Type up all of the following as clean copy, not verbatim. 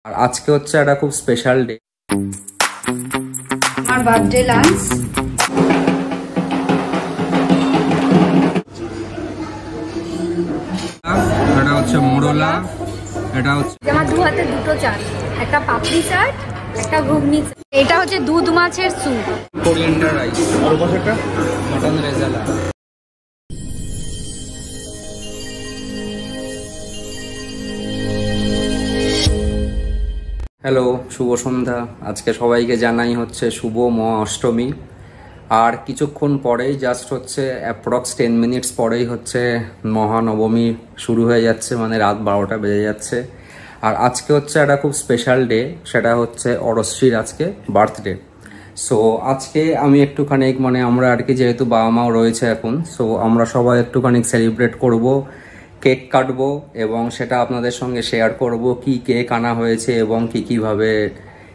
আর আজকে হচ্ছে একটা খুব স্পেশাল ডে, আমার বার্থডে লাঞ্চ। এটা হচ্ছে মোরলা, এটা হচ্ছে আমার দু হাতে দুটো চাট, একটা পাপড়ি চাট, একটা ঘুগনি। এটা হচ্ছে দুধ মাছের স্যুপ, কোরিয়ান্ডার রাইস, আর পাশেটা মটন রেজালা। হ্যালো, শুভ সন্ধ্যা। আজকে সবাইকে জানাই হচ্ছে শুভ মহা অষ্টমী। আর কিছুক্ষণ পরেই জাস্ট হচ্ছে অ্যাপ্রক্স 10 মিনিটস পরেই হচ্ছে মহানবমী শুরু হয়ে যাচ্ছে, মানে রাত 12টা বেজে যাচ্ছে। আর আজকে হচ্ছে একটা খুব স্পেশাল ডে, সেটা হচ্ছে অরশ্রীর আজকে বার্থডে। সো আজকে আমি একটুখানি মানে আমরা আর কি, যেহেতু বাবা মাও রয়েছে এখন, সো আমরা সবাই একটুখানি সেলিব্রেট করব, কেক কাটবো এবং সেটা আপনাদের সঙ্গে শেয়ার করব কি কেক আনা হয়েছে এবং কীভাবে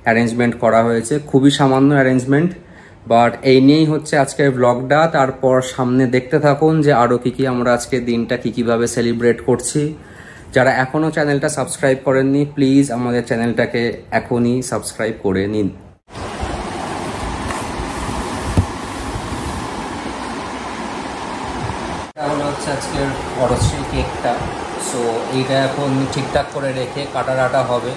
অ্যারেঞ্জমেন্ট করা হয়েছে। খুবই সামান্য অ্যারেঞ্জমেন্ট, বাট এই নিয়েই হচ্ছে আজকের ব্লগটা। তারপর সামনে দেখতে থাকুন যে আরও কী আমরা আজকের দিনটা কীভাবে সেলিব্রেট করছি। যারা এখনও চ্যানেলটা সাবস্ক্রাইব করেননি, প্লিজ আমাদের চ্যানেলটাকে এখনই সাবস্ক্রাইব করে নিন। তাহলে হচ্ছে আজকের অরশ্রী কেকটা। সো এইটা এখন ঠিকঠাক করে রেখে কাটা হবে।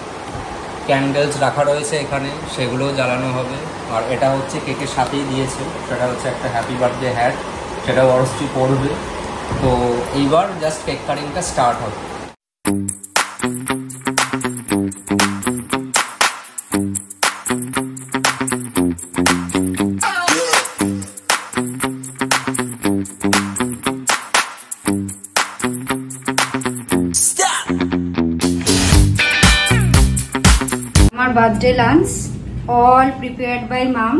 ক্যান্ডেলস রাখা রয়েছে এখানে, সেগুলোও জ্বালানো হবে। আর এটা হচ্ছে কেকের সাথেই দিয়েছে, সেটা হচ্ছে একটা হ্যাপি বার্থডে হ্যাট, সেটাও অরশ্রী পড়বে। তো এইবার জাস্ট কেক কাটিংটা স্টার্ট হবে। আমার birthday lunch all prepared by mum.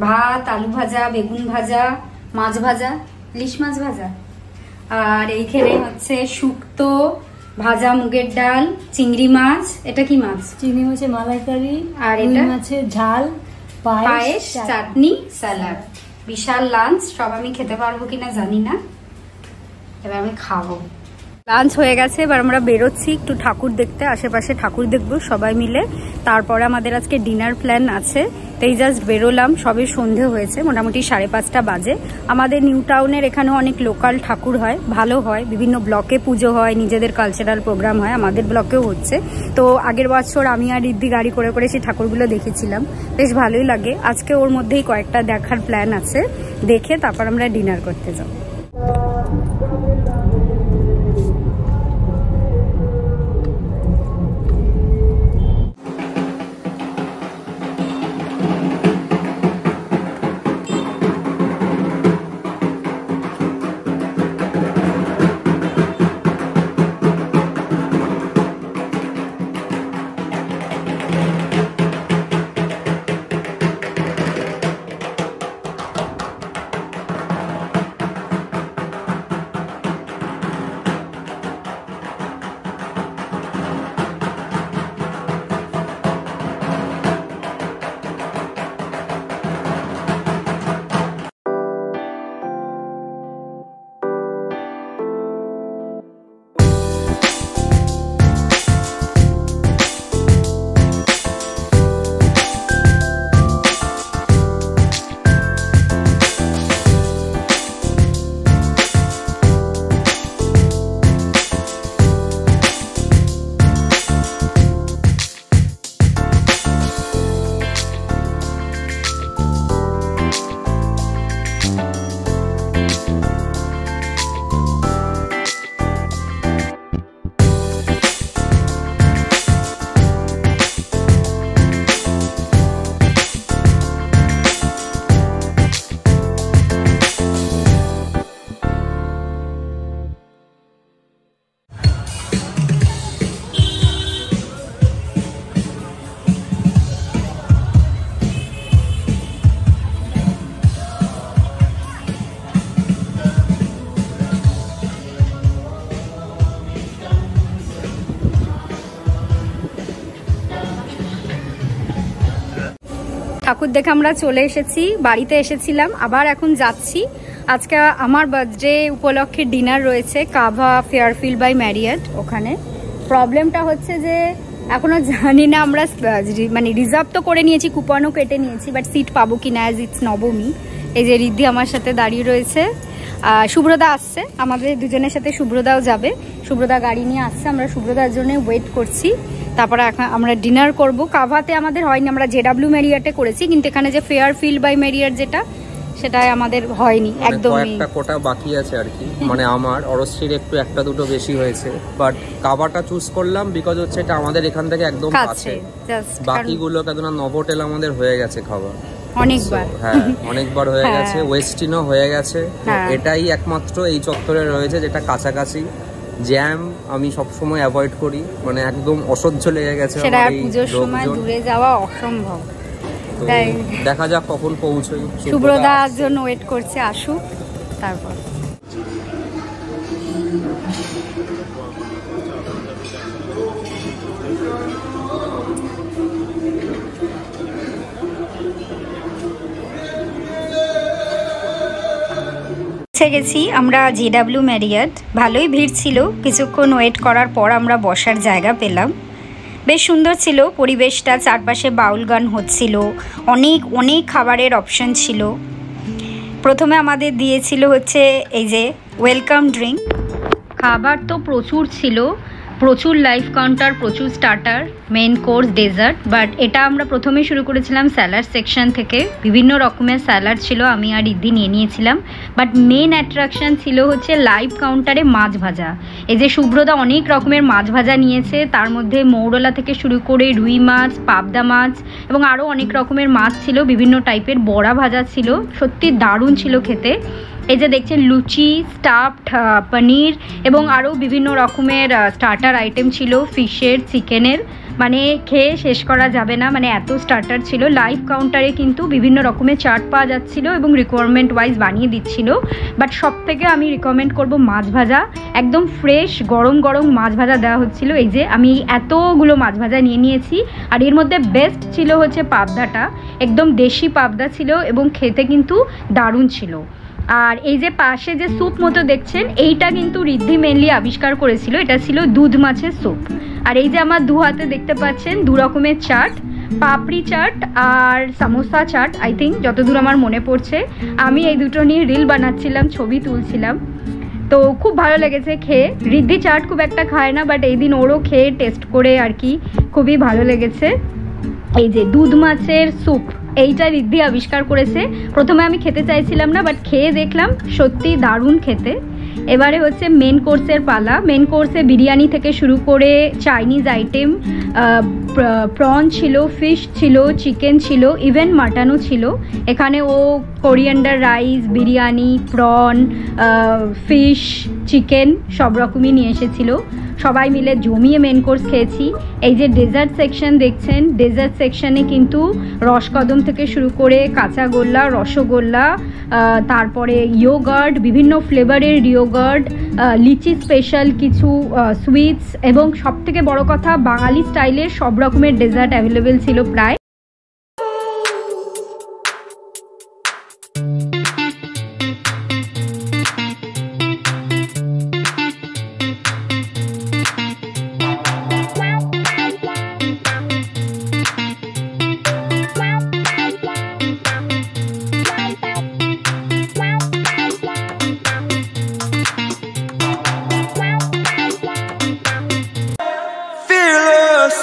ভাত, আলু ভাজা, বেগুন ভাজা, মাছ ভাজা, ইলিশ মাছ ভাজা, আর এইখানে হচ্ছে শুক্তো, ভাজা মুগের ডাল, চিংড়ি মাছ। এটা কি মাছ? চিংড়ি মাছের মালাইকারি, আর এটা মাছের ঝাল, পায়েস, চাটনি, স্যালাড। বিশাল লাঞ্চ। সব আমি খেতে পারবো কিনা জানি না, এবার আমি খাবো। লাঞ্চ হয়ে গেছে, এবার আমরা বেরোচ্ছি একটু ঠাকুর দেখতে, আশেপাশে ঠাকুর দেখবো সবাই মিলে। তারপরে আমাদের আজকে ডিনার প্ল্যান আছে। তাই জাস্ট বেরোলাম, সবে সন্ধে হয়েছে, মোটামুটি 5:30 বাজে। আমাদের নিউ টাউনের এখানে অনেক লোকাল ঠাকুর হয়, ভালো হয়, বিভিন্ন ব্লকে পুজো হয়, নিজেদের কালচারাল প্রোগ্রাম হয়, আমাদের ব্লকেও হচ্ছে। তো আগের বছর আমি আর রিদ্ধি গাড়ি করে করে সেই ঠাকুরগুলো দেখেছিলাম, বেশ ভালোই লাগে। আজকে ওর মধ্যেই কয়েকটা দেখার প্ল্যান আছে, দেখে তারপর আমরা ডিনার করতে যাবো। ঠাকুর দেখে আমরা চলে এসেছি, বাড়িতে এসেছিলাম, আবার এখন যাচ্ছি। আজকে আমার বার্থডে উপলক্ষে ডিনার রয়েছে কাভা ফেয়ারফিল্ড বাই ম্যারিয়েট। ওখানে প্রবলেমটা হচ্ছে যে এখনো জানি না আমরা মানে রিজার্ভ তো করে নিয়েছি, কুপনও কেটে নিয়েছি, বাট সিট পাবো কিনা অ্যাজ ইটস নবমী। এই যে রিদ্ধি আমার সাথে দাঁড়িয়ে রয়েছে, শুভ্রদা আসছে, আমাদের দুজনের সাথে শুভ্রদাও যাবে। শুভ্রদা গাড়ি নিয়ে আসছে, আমরা শুভ্রদার জন্য ওয়েট করছি। তারপরে এখন আমরা ডিনার করব। কাভাতে আমাদের হয়নি, আমরা জেডাব্লিউ মেরিয়াটে করেছি, কিন্তু এখানে যে ফেয়ারফিল্ড বাই মেরিয়াট যেটা, সেটাই আমাদের হয়নি একদমই। একটা কোটা বাকি আছে আর কি, মানে আমার অরশ্রীর একটু একটা দুটো বেশি হয়েছে, বাট কাভাটা চুজ করলাম বিকজ হচ্ছে এটা আমাদের এখান থেকে একদম কাছে। বাকিগুলো কেন নভোটেল আমাদের হয়ে গেছে খাবার অনেকবার, হ্যাঁ অনেকবার হয়ে গেছে, ওয়েস্টিনও হয়ে গেছে, এটাই একমাত্র এই চত্বরে রয়েছে যেটা কাছাকাছি। জ্যাম আমি সবসময় অ্যাভয়েড করি, মানে একদম অসহ্য লেগে গেছে, সেটা পুজোর সময় দূরে যাওয়া অসম্ভব। দেখা যাক কখন পৌঁছই। শুভ্রদার জন্য ওয়েট করছে, আসুক তারপর। গেছি আমরা জেডাব্লিউ ম্যারিয়ট, ভালোই ভিড় ছিল, কিছুক্ষণ ওয়েট করার পর আমরা বসার জায়গা পেলাম। বেশ সুন্দর ছিল পরিবেশটা, চারপাশে বাউল গান হচ্ছিল, অনেক অনেক খাবারের অপশন ছিল। প্রথমে আমাদের দিয়েছিল হচ্ছে এই যে ওয়েলকাম ড্রিঙ্ক। খাবার তো প্রচুর ছিল, প্রচুর লাইভ কাউন্টার, প্রচুর starter, main course, dessert. But এটা আমরা প্রথমে শুরু করেছিলাম স্যালাড সেকশন থেকে, বিভিন্ন রকমের স্যালাড ছিল, আমি আর রিদ্ধি নিয়ে নিয়েছিলাম। বাট মেন অ্যাট্রাকশন ছিল হচ্ছে লাইভ কাউন্টারে মাছ ভাজা। এই যে শুভ্রদা অনেক রকমের মাছ ভাজা নিয়েছে, তার মধ্যে মৌরলা থেকে শুরু করে রুই মাছ, পাবদা মাছ এবং আরও অনেক রকমের মাছ ছিল, বিভিন্ন টাইপের বড়া ভাজা ছিল, সত্যি দারুণ ছিল খেতে। এই যে দেখছেন লুচি, স্টাফড পনির এবং আরও বিভিন্ন রকমের স্টার্টার আইটেম ছিল, ফিশের, চিকেনের, মানে খেয়ে শেষ করা যাবে না, মানে এত স্টার্টার ছিল। লাইভ কাউন্টারে কিন্তু বিভিন্ন রকমের চাট পাওয়া যাচ্ছিল এবং রিকোয়ারমেন্ট ওয়াইজ বানিয়ে দিচ্ছিল। বাট সব থেকে আমি রিকমেন্ড করব মাছ ভাজা, একদম ফ্রেশ গরম গরম মাছ ভাজা দেওয়া হচ্ছিল। এই যে আমি এতগুলো মাছ ভাজা নিয়ে নিয়েছি, আর এর মধ্যে বেস্ট ছিল হচ্ছে পাবদাটা, একদম দেশি পাবদা ছিল এবং খেতে কিন্তু দারুণ ছিল। আর এই যে পাশে যে স্যুপ মতো দেখছেন, এইটা কিন্তু রিদ্ধি মেনলি আবিষ্কার করেছিল, এটা ছিল দুধ মাছের স্যুপ। আর এই যে আমার দু হাতে দেখতে পাচ্ছেন দু রকমের চাট, পাপড়ি চাট আর সামোসা চাট, আই থিঙ্ক যতদূর আমার মনে পড়ছে। আমি এই দুটো নিয়ে রিল বানাচ্ছিলাম, ছবি তুলছিলাম, তো খুব ভালো লেগেছে খেয়ে। রিদ্ধি চাট খুব একটা খায় না, বাট এই দিন ওরও খেয়ে টেস্ট করে আর কি খুবই ভালো লেগেছে। এই যে দুধ মাছের স্যুপ, এইটা রিদ্ধি আবিষ্কার করেছে। প্রথমে আমি খেতে চাইছিলাম না, বাট খেয়ে দেখলাম সত্যি দারুণ খেতে। এবারে হচ্ছে মেন কোর্সের পালা। মেন কোর্সে বিরিয়ানি থেকে শুরু করে চাইনিজ আইটেম, প্রন ছিল, ফিশ ছিল, চিকেন ছিল, ইভেন মাটনও ছিল। এখানে ও coriander rice, biryani, prawn, fish, chicken সব রকমই নিয়ে এসেছিল। সবাই মিলে জমিয়ে মেন কোর্স খেয়েছি। এই যে ডেজার্ট সেকশন দেখছেন, ডেজার্ট সেকশনে কিন্তু রসকদম থেকে শুরু করে কাঁচাগোল্লা, রসগোল্লা, তারপরে ইয়োগার্ট, বিভিন্ন ফ্লেভারের ইয়োগার্ট, লিচি স্পেশাল কিছু সুইটস এবং সবথেকে বড় কথা বাঙালি স্টাইলের সব রকমের ডেজার্ট অ্যাভেলেবেল ছিল প্রায়। Fearless.